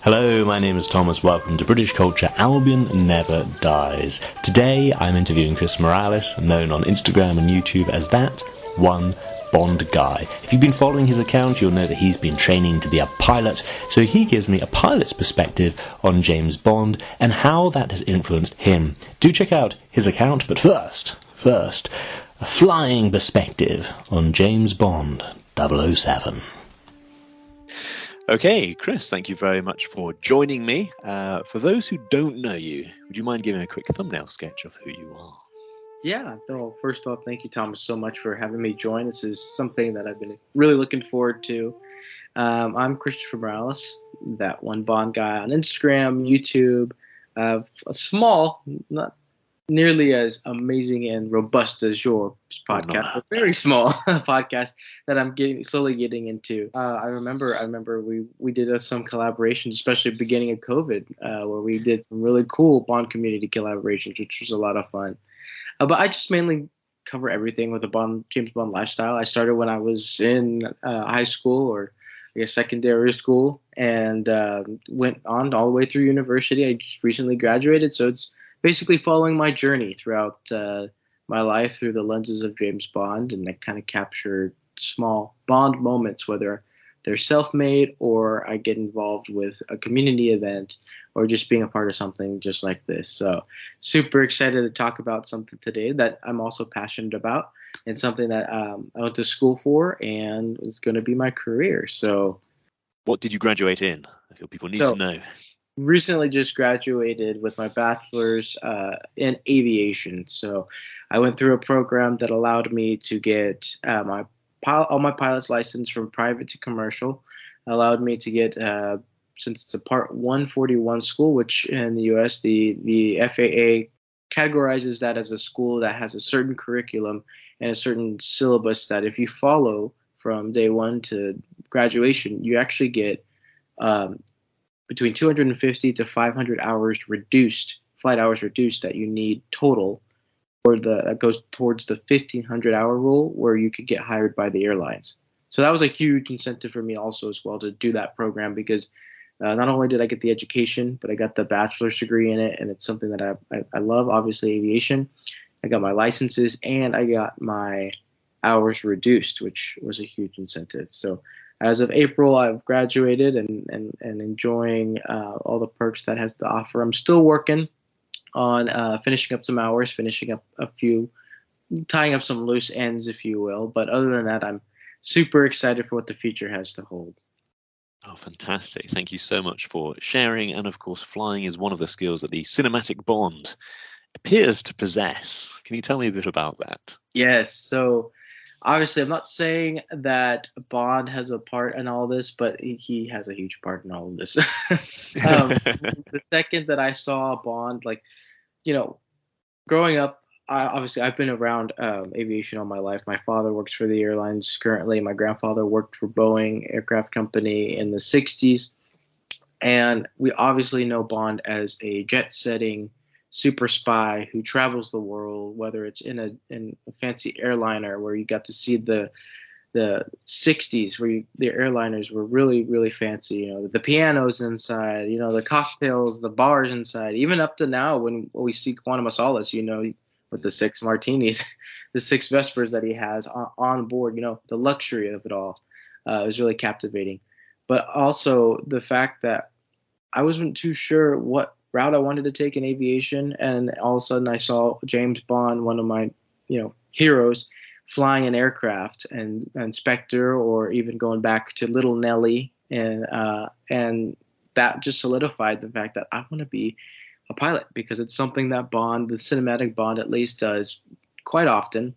Hello, my name is Thomas. Welcome to British Culture Albion Never Dies. Today I'm interviewing Chris Morales, known on Instagram and YouTube as that one Bond guy. If you've been following his account, you'll know that he's been training to be a pilot, so he gives me a pilot's perspective on James Bond and how that has influenced him. Do check out his account, but first, a flying perspective on James Bond 007. Okay, Chris, thank you very much for joining me. For those who don't know you, would you mind giving a quick thumbnail sketch of who you are? Yeah, no, first off, thank you, Thomas, so much for having me join. This is something that I've been really looking forward to. I'm Christopher Morales, that one Bond guy on Instagram, YouTube, a small, not nearly as amazing and robust as your podcast, but very small podcast that I'm slowly getting into. I remember we did some collaborations, especially at the beginning of COVID, where we did some really cool Bond community collaborations, which was a lot of fun. But I just mainly cover everything with the James Bond lifestyle. I started when I was in high school, or I guess secondary school, and went on all the way through university. I just recently graduated, so it's basically following my journey throughout my life through the lenses of James Bond, and I kind of captured small Bond moments, whether they're self-made or I get involved with a community event or just being a part of something just like this. So super excited to talk about something today that I'm also passionate about, and something that I went to school for and is going to be my career. So what did you graduate in? I feel people need to know. Recently just graduated with my bachelor's in aviation. So I went through a program that allowed me to get all my pilot's license from private to commercial, allowed me to get, since it's a Part 141 school, which in the US, the FAA categorizes that as a school that has a certain curriculum and a certain syllabus that if you follow from day one to graduation, you actually get between 250 to 500 hours flight hours reduced that you need total, or that goes towards the 1,500-hour rule where you could get hired by the airlines. So that was a huge incentive for me also as well to do that program, because not only did I get the education, but I got the bachelor's degree in it, and it's something that I love, obviously aviation. I got my licenses and I got my hours reduced, which was a huge incentive. So as of April, I've graduated and enjoying all the perks that has to offer. I'm still working on finishing up some hours, finishing up a few, tying up some loose ends, if you will. But other than that, I'm super excited for what the future has to hold. Oh, fantastic. Thank you so much for sharing. And of course, flying is one of the skills that the cinematic Bond appears to possess. Can you tell me a bit about that? Yes. So obviously, I'm not saying that Bond has a part in all this, but he has a huge part in all of this. The second that I saw Bond, growing up, I've been around aviation all my life. My father works for the airlines currently. My grandfather worked for Boeing Aircraft Company in the 60s. And we obviously know Bond as a jet-setting super spy who travels the world, whether it's in a fancy airliner where you got to see the 60s where the airliners were really, really fancy, the pianos inside, the cocktails, the bars inside, even up to now when we see Quantum of Solace, with the 6 martinis, the 6 Vespers that he has on board, the luxury of it all is really captivating. But also the fact that I wasn't too sure what route I wanted to take in aviation, and all of a sudden I saw James Bond, one of my heroes, flying an aircraft, and SPECTRE, or even going back to Little Nelly, and that just solidified the fact that I want to be a pilot, because it's something that Bond, the cinematic Bond at least, does quite often.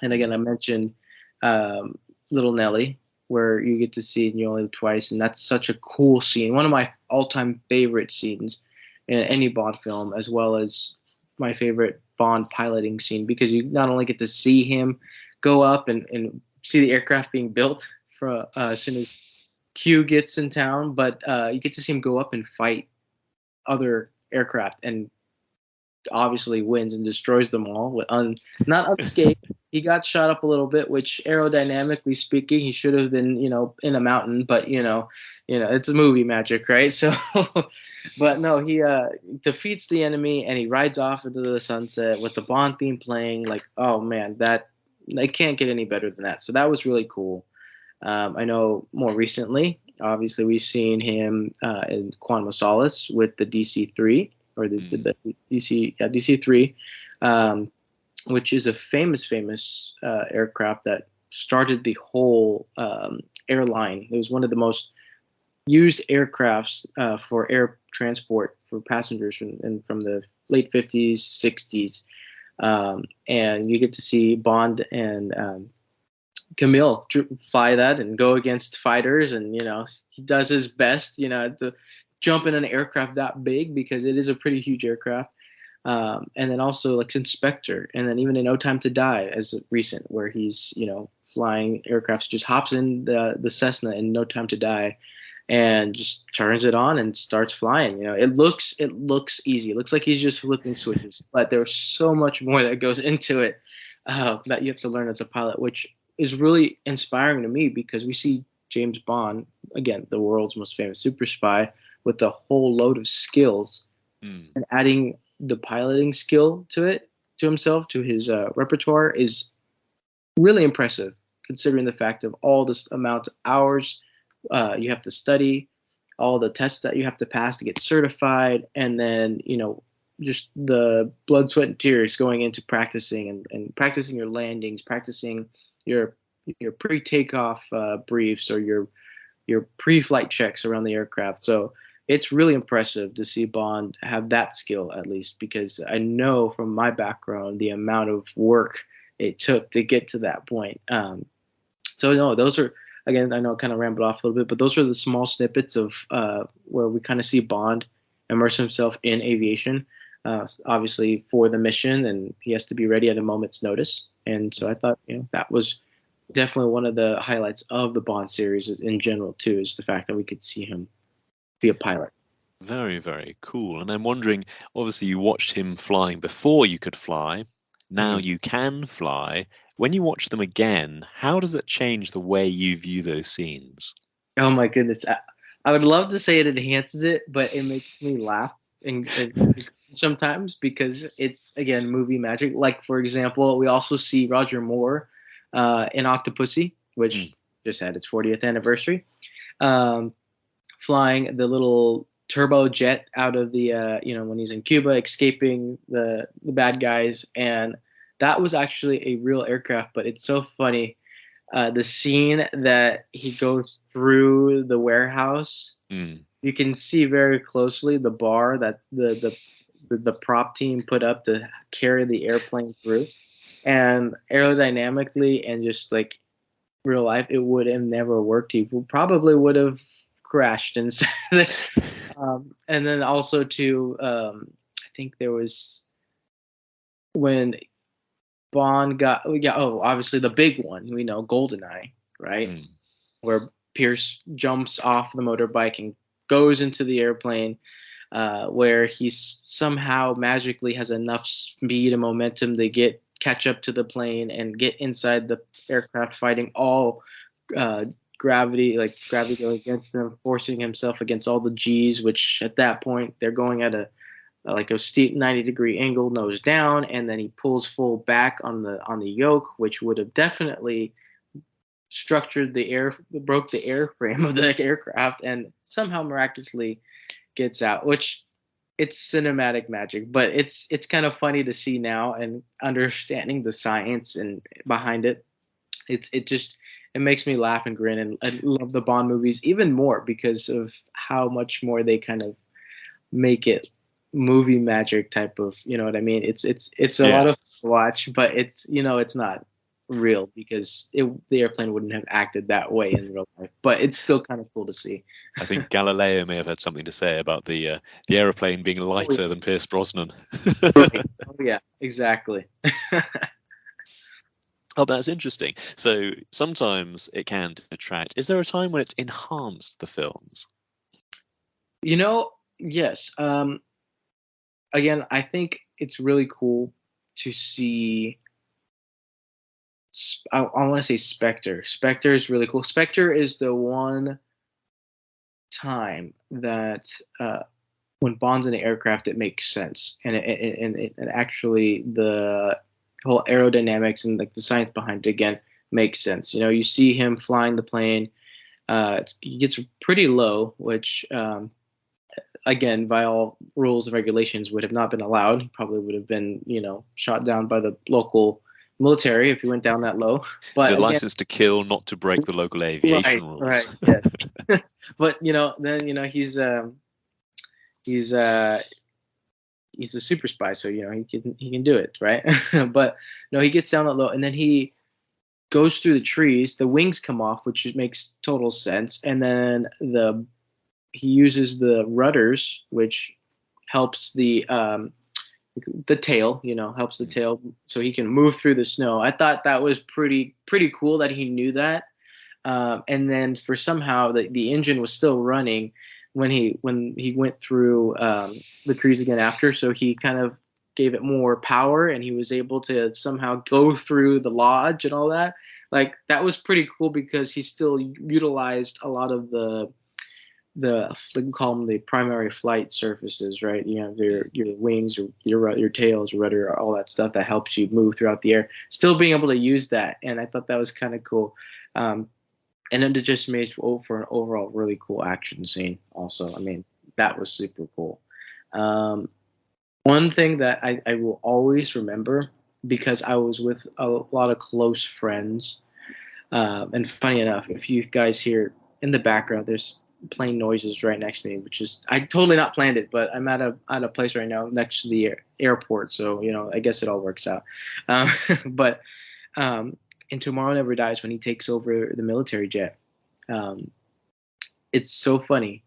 And again, I mentioned Little Nelly, where you get to see it and you only live twice, and that's such a cool scene, one of my all-time favorite scenes in any Bond film, as well as my favorite Bond piloting scene, because you not only get to see him go up and see the aircraft being built for as soon as Q gets in town, but you get to see him go up and fight other aircraft and obviously wins and destroys them all with not unscathed. He got shot up a little bit, which aerodynamically speaking, he should have been, in a mountain. But it's a movie magic, right? So, but no, he defeats the enemy and he rides off into the sunset with the Bond theme playing. Like, oh man, that they can't get any better than that. So that was really cool. I know more recently, obviously, we've seen him in Quantum of Solace with the DC-3 or the DC-3, which is a famous aircraft that started the whole airline. It was one of the most used aircrafts for air transport for passengers from the late 50s, 60s. And you get to see Bond and Camille fly that and go against fighters, and he does his best to jump in an aircraft that big, because it is a pretty huge aircraft. And then also like in SPECTRE, and then even in No Time to Die as recent, where he's flying aircraft, just hops in the Cessna in No Time to Die and just turns it on and starts flying. It looks easy. It looks like he's just flipping switches, but there's so much more that goes into it that you have to learn as a pilot, which is really inspiring to me, because we see James Bond, again, the world's most famous super spy, with a whole load of skills, and adding the piloting skill to himself, to his repertoire, is really impressive, considering the fact of all this amount of hours you have to study, all the tests that you have to pass to get certified, and then just the blood, sweat, and tears going into practicing and practicing your landings, practicing your pre-takeoff briefs, or your pre-flight checks around the aircraft. So it's really impressive to see Bond have that skill, at least, because I know from my background the amount of work it took to get to that point. So no, those are, again, I know I kind of rambled off a little bit, but those are the small snippets of where we kind of see Bond immerse himself in aviation, obviously for the mission, and he has to be ready at a moment's notice. And so I thought, that was definitely one of the highlights of the Bond series in general too, is the fact that we could see him be a pilot. Very, very cool. And I'm wondering, obviously you watched him flying before you could fly. Now you can fly. When you watch them again, how does it change the way you view those scenes? Oh my goodness. I would love to say it enhances it, but it makes me laugh and sometimes, because it's, again, movie magic. Like, for example, we also see Roger Moore in Octopussy, which just had its 40th anniversary, flying the little turbo jet out of the when he's in Cuba, escaping the bad guys. And that was actually a real aircraft. But it's so funny, the scene that he goes through the warehouse, you can see very closely the bar that the prop team put up to carry the airplane through, and aerodynamically and just like real life, it would have never worked. He probably would have crashed inside. And then also too, I think there was when Bond got, obviously the big one, we know, GoldenEye, right? Where Pierce jumps off the motorbike and goes into the airplane, where he somehow magically has enough speed and momentum to catch up to the plane and get inside the aircraft, fighting all gravity going against them, forcing himself against all the G's, which at that point they're going at a steep 90-degree angle, nose down, and then he pulls full back on the yoke, which would have definitely broke the airframe of the aircraft, and somehow miraculously gets out, which it's cinematic magic. But it's kind of funny to see now, and understanding the science and behind it. It makes me laugh and grin, and I love the Bond movies even more because of how much more they kind of make it movie magic type of, you know what I mean? It's a lot of fun to watch, but it's not real, because the airplane wouldn't have acted that way in real life. But it's still kind of cool to see. I think Galileo may have had something to say about the airplane being lighter than Pierce Brosnan. Right. Oh yeah, exactly. Oh, that's interesting. So sometimes it can detract. Is there a time when it's enhanced the films? Yes. Again, I think it's really cool to see. I want to say Spectre. Spectre is really cool. Spectre is the one time that when Bond's in an aircraft, it makes sense, and and actually the whole aerodynamics and like the science behind it again makes sense. You know, you see him flying the plane. He gets pretty low, which again, by all rules and regulations, would have not been allowed. He probably would have been, shot down by the local military if he went down that low. But The again, license to kill, not to break the local aviation rules. right, yes. But then he's he's a super spy, so he can do it, right? But no, he gets down that low, and then he goes through the trees. The wings come off, which makes total sense, and then he uses the rudders, which helps the tail, helps the tail so he can move through the snow. I thought that was pretty cool that he knew that. And then for somehow the engine was still running when he went through the trees again after, so he kind of gave it more power, and he was able to somehow go through the lodge and all that. Like, that was pretty cool because he still utilized a lot of the we call them the primary flight surfaces, right? You have your wings, your tails, your rudder, all that stuff that helps you move throughout the air. Still being able to use that, and I thought that was kind of cool. And then it just made for an overall really cool action scene. Also, I mean, that was super cool. One thing that I will always remember, because I was with a lot of close friends, and funny enough, if you guys hear in the background, there's plane noises right next to me, which is, I totally not planned it, but I'm at a place right now next to the airport, so I guess it all works out. But in Tomorrow Never Dies, when he takes over the military jet, it's so funny.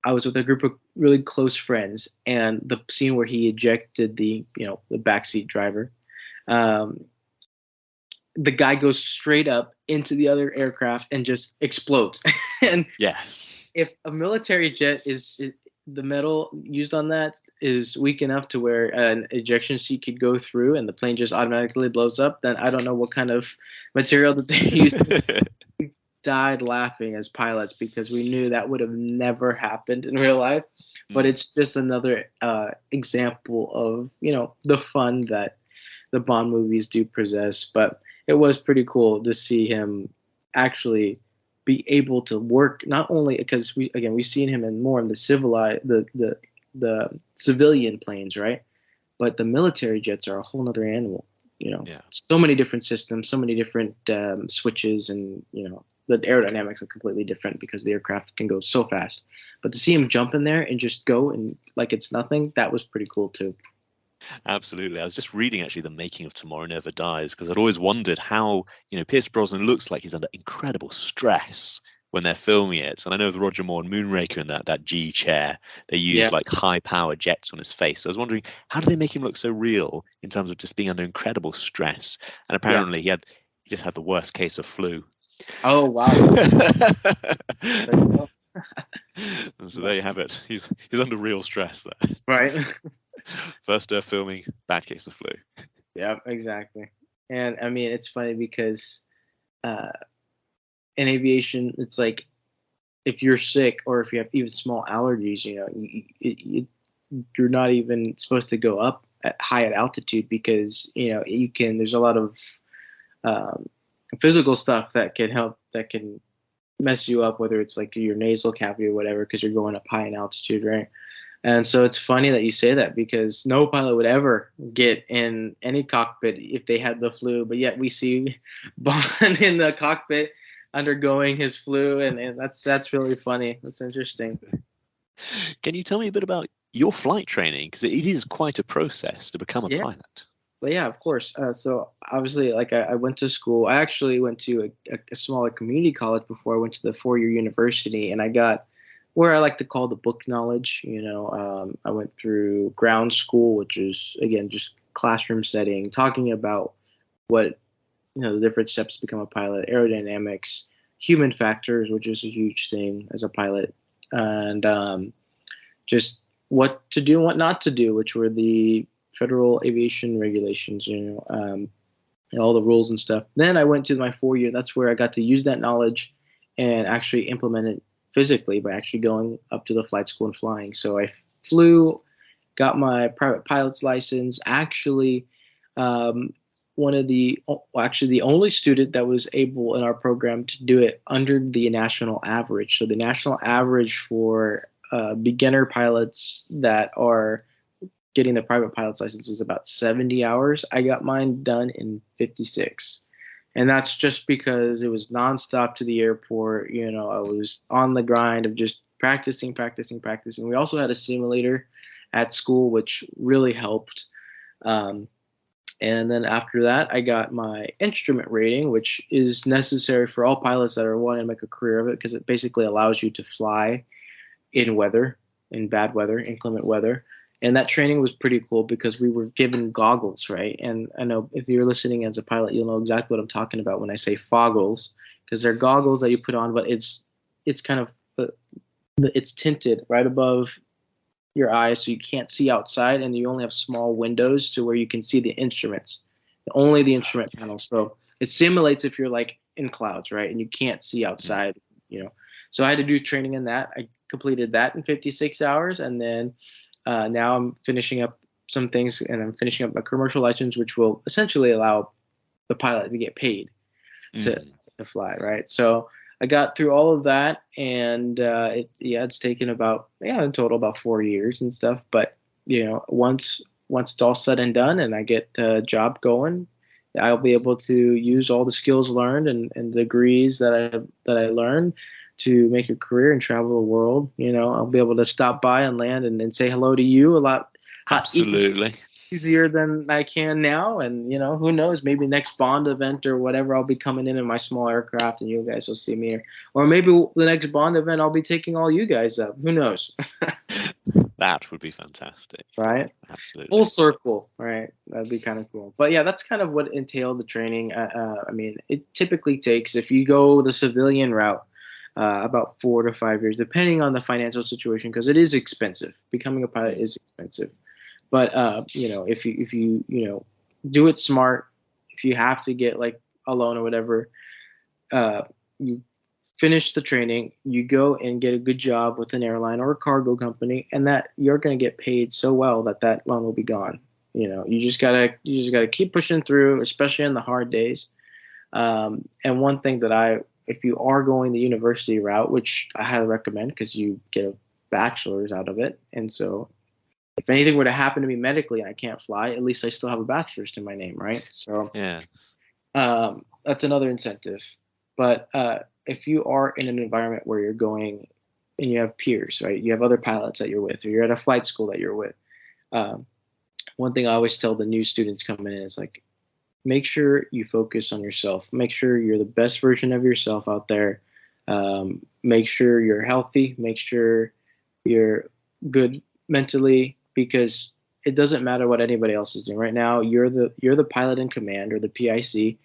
I was with a group of really close friends, and the scene where he ejected the backseat driver, the guy goes straight up into the other aircraft and just explodes. And yes, if a military jet is the metal used on that is weak enough to where an ejection seat could go through and the plane just automatically blows up, then I don't know what kind of material that they used. We died laughing as pilots because we knew that would have never happened in real life. But it's just another example of the fun that the Bond movies do possess. But it was pretty cool to see him actually be able to work, not only because we've seen him more in the civilian planes, right? But the military jets are a whole other animal. So many different systems, so many different switches, and the aerodynamics are completely different because the aircraft can go so fast. But to see him jump in there and just go and like it's nothing, that was pretty cool too. Absolutely. I was just reading actually the making of Tomorrow Never Dies, because I'd always wondered how Pierce Brosnan looks like he's under incredible stress when they're filming it. And I know with Roger Moore and Moonraker in that G chair, they use like high power jets on his face. So I was wondering, how do they make him look so real in terms of just being under incredible stress? And apparently he just had the worst case of flu. Oh wow. So there you have it. He's under real stress there. Right. First filming, bad case of flu. Yeah, exactly. And I mean, it's funny because in aviation, it's like if you're sick or if you have even small allergies, you're not even supposed to go up high at altitude because there's a lot of physical stuff that can mess you up, whether it's like your nasal cavity or whatever, because you're going up high in altitude, right? And so it's funny that you say that because no pilot would ever get in any cockpit if they had the flu, but yet we see Bond in the cockpit undergoing his flu, and that's really funny. That's interesting. Can you tell me a bit about your flight training? Because it is quite a process to become a pilot. Well, yeah, of course. So obviously, like I went to school. I actually went to a smaller community college before I went to the 4-year university, and I got where I like to call the book knowledge. I went through ground school, which is again just classroom setting, talking about what the different steps to become a pilot, aerodynamics, human factors, which is a huge thing as a pilot, and just what to do and what not to do, which were the federal aviation regulations, and all the rules and stuff. Then I went to my 4 year. That's where I got to use that knowledge and actually implement it physically by actually going up to the flight school and flying. So I flew, got my private pilot's license. Actually, actually the only student that was able in our program to do it under the national average. So the national average for beginner pilots that are getting the private pilot's license is about 70 hours. I got mine done in 56. And that's just because it was nonstop to the airport. I was on the grind of just practicing. We also had a simulator at school, which really helped. And then after that, I got my instrument rating, which is necessary for all pilots that are wanting to make a career of it, because it basically allows you to fly in bad weather, inclement weather. And that training was pretty cool because we were given goggles, right? And I know if you're listening as a pilot, you'll know exactly what I'm talking about when I say foggles, because they're goggles that you put on, but it's kind of it's tinted right above your eyes, so you can't see outside, and you only have small windows to where you can see the instruments, only the instrument panel. So it simulates if you're like in clouds, right, and you can't see outside. So I had to do training in that. I completed that in 56 hours, and then now I'm finishing up some things, and I'm finishing up my commercial license, which will essentially allow the pilot to get paid to fly, right? So I got through all of that, and it's taken in total about 4 years and stuff. But once it's all said and done, and I get a job going, I'll be able to use all the skills learned and degrees that I learned to make a career and travel the world. I'll be able to stop by and land and say hello to you a lot. Absolutely. Easier than I can now, and who knows, maybe next Bond event or whatever, I'll be coming in my small aircraft and you guys will see me, or maybe the next Bond event I'll be taking all you guys up. Who knows? That would be fantastic, right? Absolutely. Full circle, right? That'd be kind of cool. But yeah, that's kind of what entailed the training. I mean, it typically takes, if you go the civilian route, about 4 to 5 years, depending on the financial situation, because it is expensive. Becoming a pilot is expensive. But if you do it smart, if you have to get like a loan or whatever, you finish the training, you go and get a good job with an airline or a cargo company, and that you're going to get paid so well that loan will be gone. You just gotta keep pushing through, especially in the hard days. And one thing that if you are going the university route, which I highly recommend, because you get a bachelor's out of it, and so if anything were to happen to me medically and I can't fly, at least I still have a bachelor's to my name, right? So that's another incentive. But if you are in an environment where you're going and you have peers, right? You have other pilots that you're with, or you're at a flight school that you're with. One thing I always tell the new students coming in is like, make sure you focus on yourself. Make sure you're the best version of yourself out there. Make sure you're healthy. Make sure you're good mentally, because it doesn't matter what anybody else is doing right now. You're the pilot in command, or the PIC,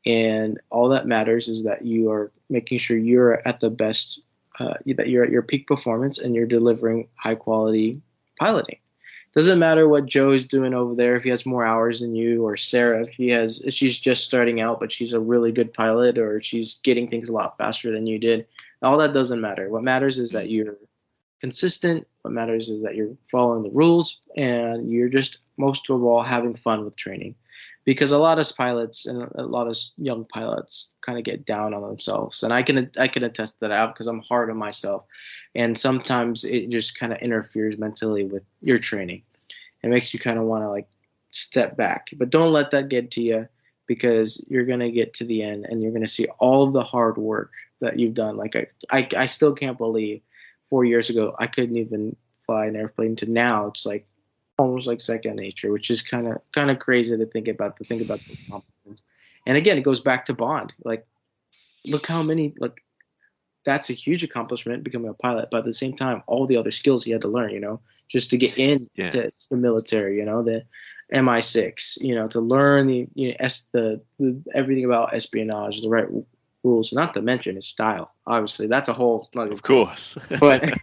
and all that matters is that you are making sure you're at the best, that you're at your peak performance and you're delivering high quality piloting. Doesn't matter what Joe is doing over there, if he has more hours than you, or Sarah, if she's just starting out but she's a really good pilot, or she's getting things a lot faster than you did. All that doesn't matter. What matters is that you're consistent. What matters is that you're following the rules, and you're just, most of all, having fun with training. Because a lot of pilots and a lot of young pilots kind of get down on themselves, and I can attest to that out, because I'm hard on myself, and sometimes it just kind of interferes mentally with your training. It makes you kind of want to like step back, but don't let that get to you, because you're gonna get to the end and you're gonna see all of the hard work that you've done. Like I still can't believe 4 years ago I couldn't even fly an airplane, to now it's like almost like second nature, which is kind of crazy to think about those accomplishments. And again, it goes back to Bond. Like, look how many, like, that's a huge accomplishment, becoming a pilot, but at the same time, all the other skills he had to learn, just to get into the military, the MI6, to learn the everything about espionage, the right rules, not to mention his style. Obviously, that's a whole, of course. But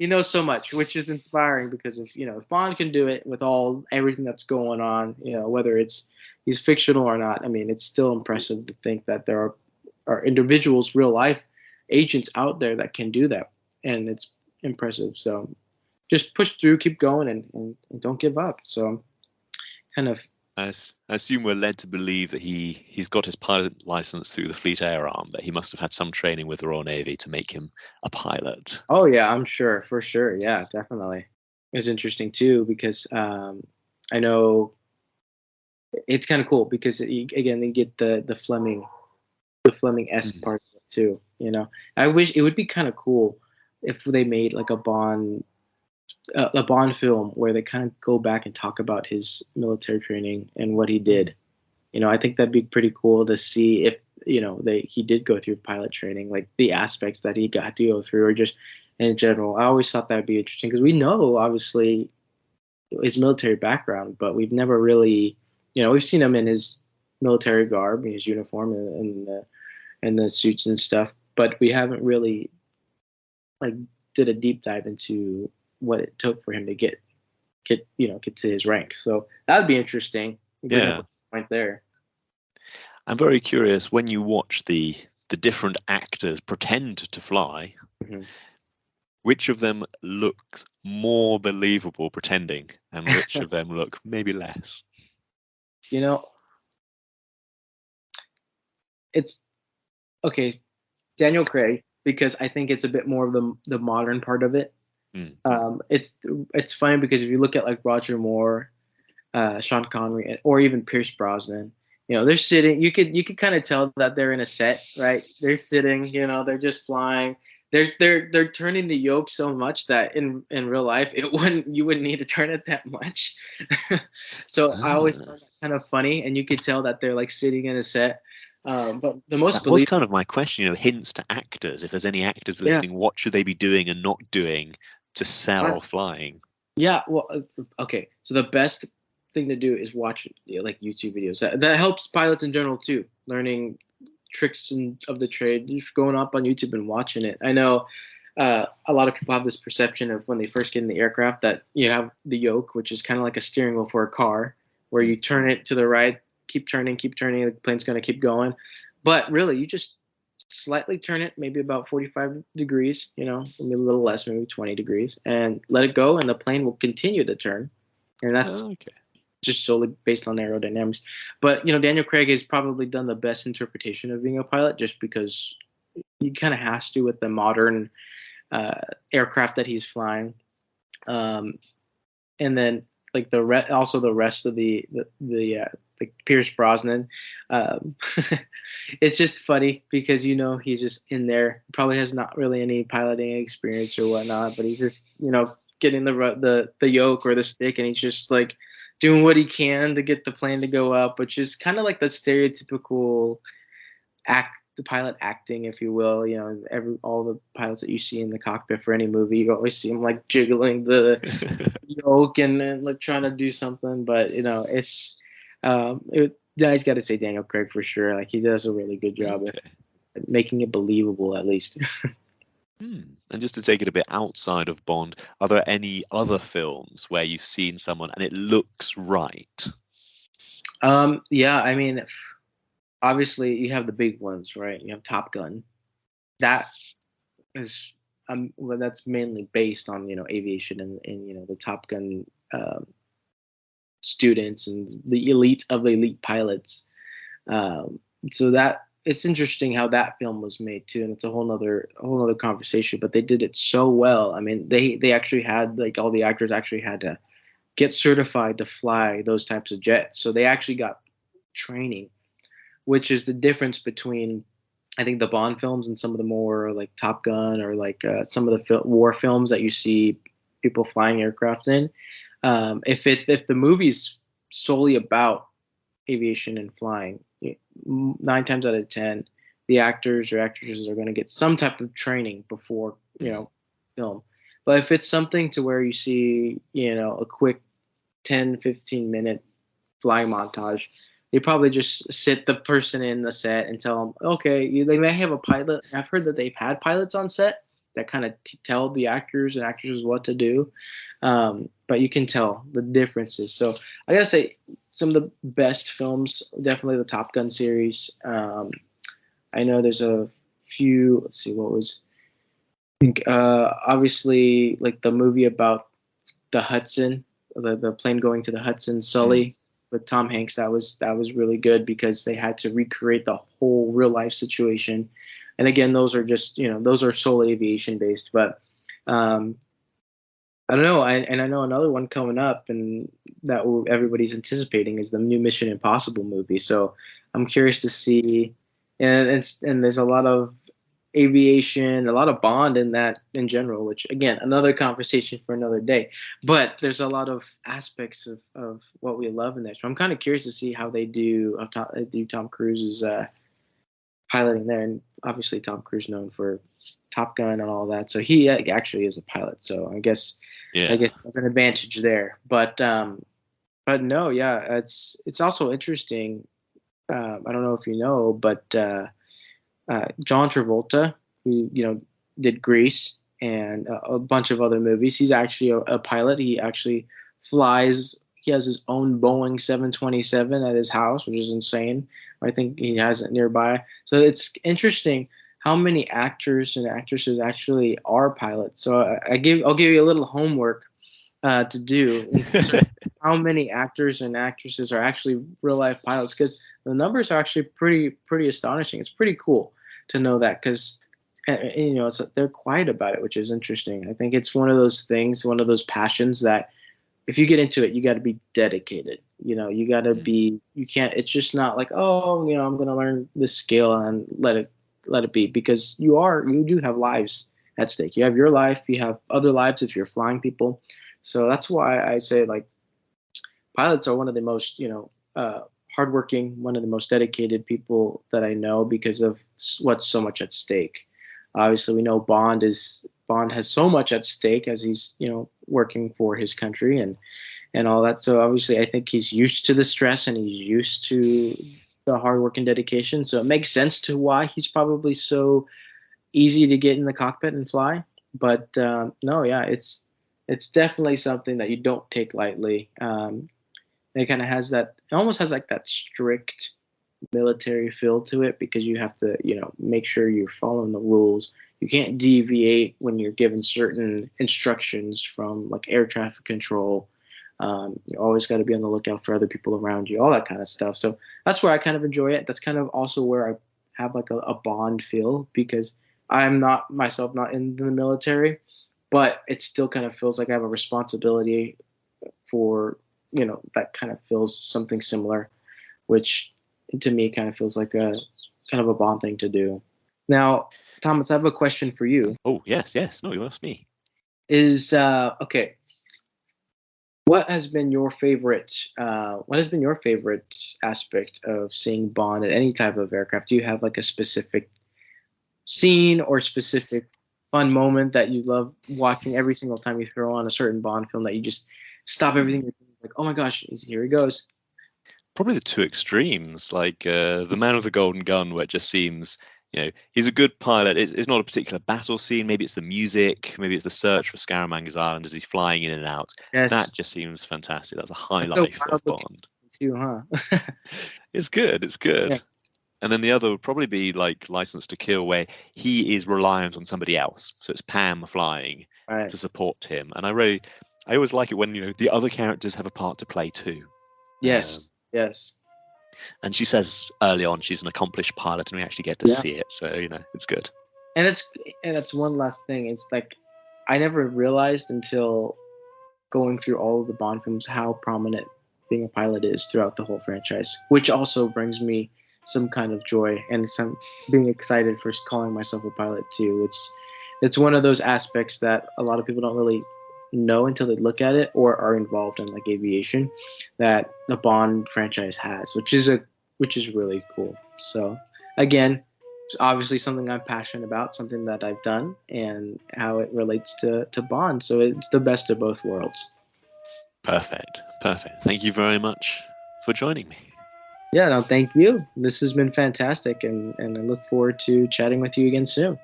he knows so much, which is inspiring because if Bond can do it with everything that's going on, whether he's fictional or not. I mean, it's still impressive to think that there are individuals, real life agents out there that can do that, and it's impressive. So just push through, keep going, and don't give up. So kind of. I assume we're led to believe that he's got his pilot license through the Fleet Air Arm, that he must have had some training with the Royal Navy to make him a pilot. Oh yeah, I'm sure, for sure. Yeah, definitely. It's interesting too because I know it's kind of cool because again they get the Fleming-esque part of it too. I wish it would be kind of cool if they made like a Bond film where they kind of go back and talk about his military training and what he did. I think that'd be pretty cool to see if he did go through pilot training, like the aspects that he got to go through, or just in general. I always thought that'd be interesting because we know obviously his military background, but we've never really, we've seen him in his military garb, in his uniform, and the suits and stuff, but we haven't really like did a deep dive into what it took for him to get to his rank. So that would be interesting. Yeah, right there. I'm very curious when you watch the different actors pretend to fly. Mm-hmm. Which of them looks more believable pretending, and which of them look maybe less? It's okay. Daniel Craig, because I think it's a bit more of the modern part of it. It's funny because if you look at like Roger Moore, Sean Connery, or even Pierce Brosnan, they're sitting. You could kind of tell that they're in a set, right? They're sitting. They're just flying. They're turning the yoke so much that in real life you wouldn't need to turn it that much. So I always found that kind of funny, and you could tell that they're like sitting in a set. But the most that was kind of my question. Hints to actors. If there's any actors listening, what should they be doing and not doing to sell flying? Yeah, well, okay. So the best thing to do is watch like YouTube videos. That helps pilots in general too, learning tricks of the trade. Just going up on YouTube and watching it. I know a lot of people have this perception of when they first get in the aircraft that you have the yoke, which is kind of like a steering wheel for a car, where you turn it to the right, keep turning, the plane's going to keep going. But really, you just slightly turn it, maybe about 45 degrees, maybe a little less, maybe 20 degrees, and let it go, and the plane will continue to turn. And that's just solely based on aerodynamics. But, Daniel Craig has probably done the best interpretation of being a pilot just because he kind of has to with the modern aircraft that he's flying. And then, like, the rest of the Pierce Brosnan. It's just funny because he's just in there. Probably has not really any piloting experience or whatnot, but he's just getting the yoke or the stick, and he's just like doing what he can to get the plane to go up, which is kind of like the stereotypical the pilot acting, if you will. All the pilots that you see in the cockpit for any movie, you always see them like jiggling the yoke and like trying to do something, but it's. I got to say Daniel Craig for sure. Like, he does a really good job at making it believable, at least. And just to take it a bit outside of Bond, are there any other films where you've seen someone and it looks right? Yeah, I mean, obviously you have the big ones, right? You have Top Gun. That is, that's mainly based on aviation and the Top Gun. Students and the elite of the elite pilots. So that it's interesting how that film was made too, and it's a whole nother conversation. But they did it so well. I mean, they actually had, like, all the actors actually had to get certified to fly those types of jets. So they actually got training, which is the difference between, I think, the Bond films and some of the more like Top Gun or like some of the war films that you see people flying aircraft in. If the movie's solely about aviation and flying, 9 times out of 10, the actors or actresses are going to get some type of training before film. But if it's something to where you see a quick 10-15 minute flying montage, they probably just sit the person in the set and tell them, okay, they may have a pilot. I've heard that they've had pilots on set that kind of tell the actors and actresses what to do, but you can tell the differences. So I gotta say, some of the best films, definitely the Top Gun series. I know there's a few. Let's see, what was, I think, obviously, like the movie about the Hudson, the plane going to the Hudson, Sully, with Tom Hanks. That was really good because they had to recreate the whole real life situation. And again, those are just, those are solely aviation based. But I don't know. I know another one coming up, and that everybody's anticipating is the new Mission Impossible movie. So I'm curious to see. And there's a lot of aviation, a lot of Bond in that in general, which again, another conversation for another day. But there's a lot of aspects of what we love in there. So I'm kind of curious to see how they do Tom Cruise's piloting there. And obviously Tom Cruise known for Top Gun and all that. So he actually is a pilot. So I guess that's an advantage there. But no, yeah, it's also interesting. I don't know if you know, but John Travolta, who did Grease and a bunch of other movies, he's actually a pilot. He actually flies. He has his own Boeing 727 at his house, which is insane. I think he has it nearby. So it's interesting how many actors and actresses actually are pilots. So I'll give you a little homework to do. How many actors and actresses are actually real life pilots? Because the numbers are actually pretty astonishing. It's pretty cool to know that, because they're quiet about it, which is interesting. I think it's one of those things, one of those passions that if you get into it, you got to be dedicated. You got to be. You can't. It's just not like, I'm going to learn this skill and let it be, because you do have lives at stake. You have your life. You have other lives if you're flying people. So that's why I say, like, pilots are one of the most, hardworking, one of the most dedicated people that I know, because of what's so much at stake. Obviously, we know Bond has so much at stake as he's, working for his country and all that. So obviously, I think he's used to the stress and he's used to the hard work and dedication. So it makes sense to why he's probably so easy to get in the cockpit and fly. But no, yeah, it's definitely something that you don't take lightly. It kind of has that. It almost has like that strict military feel to it, because you have to, make sure you're following the rules. You can't deviate when you're given certain instructions from like air traffic control. You always got to be on the lookout for other people around you, all that kind of stuff. So that's where I kind of enjoy it. That's kind of also where I have like a Bond feel, because I'm not in the military, but it still kind of feels like I have a responsibility for, that kind of feels something similar, which to me kind of feels like a kind of a Bond thing to do. Now, Thomas, I have a question for you. Oh, yes. No, you asked me. Is okay. What has been your favorite aspect of seeing Bond at any type of aircraft? Do you have like a specific scene or specific fun moment that you love watching every single time you throw on a certain Bond film, that you just stop everything you're doing, like, oh my gosh, here he goes? Probably the two extremes, like the Man with the Golden Gun, where it just seems, he's a good pilot. It's not a particular battle scene. Maybe it's the music. Maybe it's the search for Scaramanga's Island as he's flying in and out. Yes. That just seems fantastic. That's a highlight of Bond. Too, huh? It's good. Yeah. And then the other would probably be like License to Kill, where he is reliant on somebody else. So it's Pam flying to support him. And I always like it when, the other characters have a part to play too. Yes. Yes. And she says early on she's an accomplished pilot, and we actually get to see it. So, it's good. And that's one last thing. It's like, I never realized until going through all of the Bond films how prominent being a pilot is throughout the whole franchise, which also brings me some kind of joy and some being excited for calling myself a pilot too. It's one of those aspects that a lot of people don't really know until they look at it or are involved in like aviation, that the Bond franchise has, which is really cool. So again, obviously something I'm passionate about, something that I've done, and how it relates to Bond. So it's the best of both worlds. Perfect. Thank you very much for joining me. Yeah, no, thank you. This has been fantastic, and I look forward to chatting with you again soon.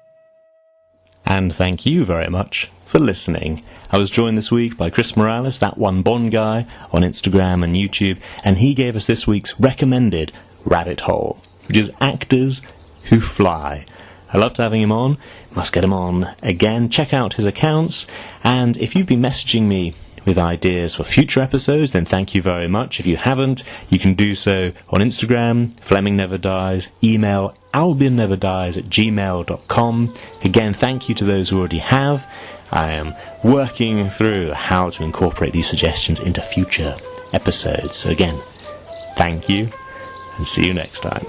And thank you very much for listening. I was joined this week by Chris Morales, that one Bond guy, on Instagram and YouTube, and he gave us this week's recommended rabbit hole, which is actors who fly. I loved having him on. Must get him on again. Check out his accounts. And if you've been messaging me with ideas for future episodes, then thank you very much. If you haven't, you can do so on Instagram, Fleming Never Dies, email albionneverdies@gmail.com. Again, thank you to those who already have. I am working through how to incorporate these suggestions into future episodes. So again, thank you, and see you next time.